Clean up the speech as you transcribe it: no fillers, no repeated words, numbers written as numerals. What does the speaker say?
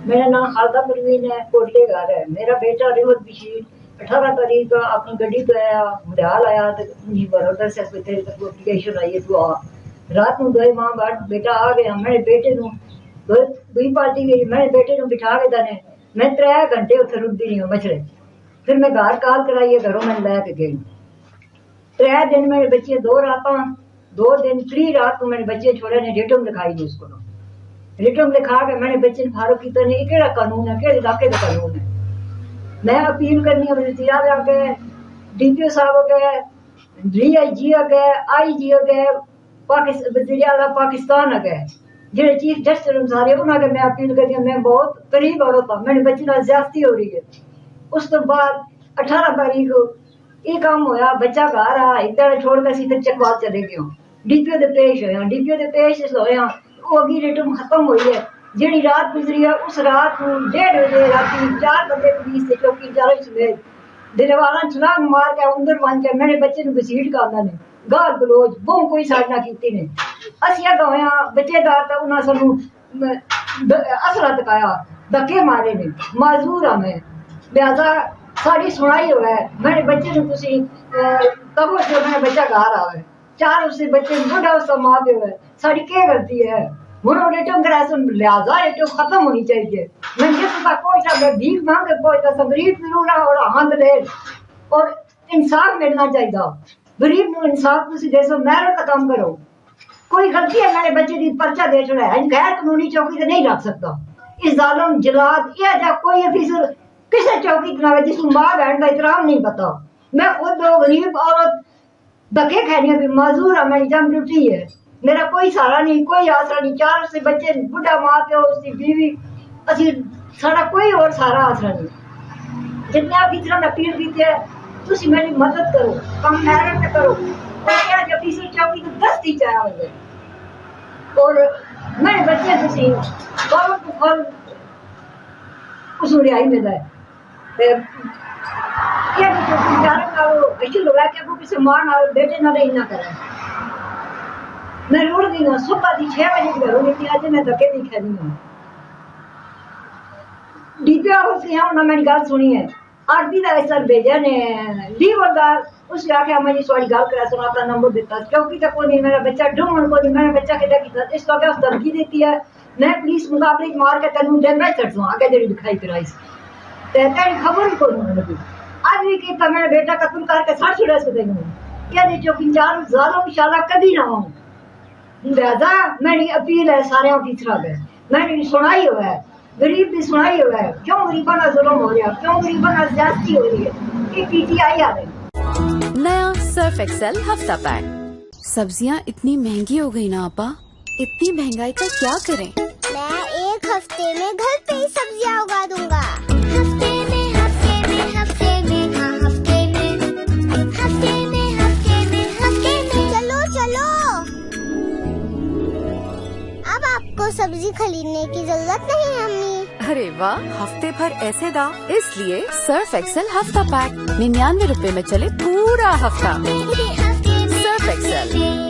मेरा नाम खालदा परवीन है, कोटले घर है। मेरा बेटा रिवर बशीर 18 तारीख को अपनी गड्डी पे आया, मुंडाल आया तो बरोडा से तेरे तक एप्लीकेशन आई है तू आ। रात में गए मां बाप बेटा आ गया। मेरे बेटे नु दुई पार्टी गई, मेरे बेटे नु बिठा के दने मैं 3 घंटे उत्थे रुकदी रही हूं मछले। फिर मैं घर कॉल कराई, घरों में लैके गई। 3 दिन मेरे बच्चे 2 रातां 2 दिन 3 रात को मेरे बच्चे छोड़े ने रिटर्न लिखाई दी उसको रिटर्न लिखा के मैंने बच्चे ने फारो किया नहीं केड़ा कानून है, केड़े इलाके का कानून है। मैं अपील करनी है वजीर अगे, डीपीओ साहब अगे, डीआईजी अगे, आईजी अगे, वजीर आला पाकिस्तान अगे, जेडे चीफ जस्टिस सारे उन्होंने मैं अपील करनी है। मैं बहुत करीब औरत हूं, मेरे बच्चे नाल ज्यादती हो रही है। उस तो बाद 18 तारीख को ये काम होया, बच्चा घर आ एक दिन छोड़ के सीधे चकवाल चले गए। डीपीओ दे पेश होया, डीपीओ दे पेश होया वो अगी रिटर्न खत्म हुई है। जेड़ी रात गुजरी है उस रात को 1:30 बजे राती 4 बंदे पुलिस से चौकी चारों समेत दिलवाला छलांग मार के अंदर बन के मेरे बच्चे ने घसीट कर ने गाल गलोच वो कोई साजना कीती ने। असिया गया बच्चेदार तो उन्हें सानू असरा तकाया, धक्के मारे ने, माजूर हाँ मैं। लिहाजा साड़ी सुनाई हुआ है मेरे बच्चे ने तुसी कबो से मेरा बच्चा घर आवे 4 उससे बच्चे बुढ़ा उसका माँ प्यो है, साड़ी क्या गलती है। हूँ रिटर्न करा लिहाजा रिटर्न खत्म होनी चाहिए। मैं जिस तक पहुंचा मैं भीख मांग के पहुंचता सब गरीब जरूर और हाथ ले और इंसाफ मिलना चाहिए। गरीब को इंसाफ तुम दसो, मेहनत का काम करो। कोई गलती है मेरे बच्चे की पर्चा दे चढ़ा है, गैर कानूनी चौकी से नहीं रख सकता। इस जालम जलाद या कोई अफिसर किसी चौकी बनावे जिसको माँ बहन का एहतराम नहीं पता। मैं खुद दो गरीब औरत धक्के खाने भी माजूर है, मेरी जम ड्यूटी है। मेरा कोई सहारा नहीं, कोई आसरा नहीं। 4 से बच्चे बुढ़ा माँ प्यो उसकी बीवी असी सारा कोई और सहारा आसरा नहीं। जितने अफिसर ने अपील की है तुम मेरी मदद करो, कम मेहनत करो और क्या अफिसर चौकी तो 10 दी चाहे और मेरे बच्चे तुम फल उस रिहाई मिला है। बेटे ना नहीं ना करे मैं रुड़ गई हूँ। सुबह की 6 बजे घरों निकली, आज मैं धक्के नहीं खानी हूँ। डीपीओ ऑफिस यहाँ उन्होंने मेरी गल सुनी है। आरती का सर भेजा ने लीवरदार उसने आख्या मैं थोड़ी गल करा सुना, अपना नंबर दिता क्योंकि तक नहीं मेरा बच्चा ढूंढ को नहीं मेरा बच्चा कितना किया इस वक्त उस धमकी देती है। मैं पुलिस मुकाबले मार के तेन डैमेज चढ़ आगे जी दिखाई कराई खबर ही को लगी। आज भी किया मेरा बेटा कत्ल करके सड़ छुड़ा सकते क्या चौकी 4 ज्यादा इंशाल्लाह कभी ना हो। लिहाजा मेरी अपील है सारे ऑफिसर से, मैंने सुनाई हुआ है गरीब भी सुनाई हुआ है। क्यों गरीबों का जुल्म हो रहा है, क्यों गरीबों का ज्यादती हो रही है, ये पीटीआई आ रही। नया सर्फ एक्सेल हफ्ता पैक। सब्जियां इतनी महंगी हो गई ना आपा, इतनी महंगाई का क्या करें। मैं 1 हफ्ते में घर पे ही सब्जियां उगा दूंगा। सब्जी खरीदने की जरूरत नहीं है अम्मी। अरे वाह, हफ्ते भर ऐसे दाम, इसलिए सर्फ एक्सेल हफ्ता पैक 99 रुपए में चले पूरा हफ्ता। Surf Excel.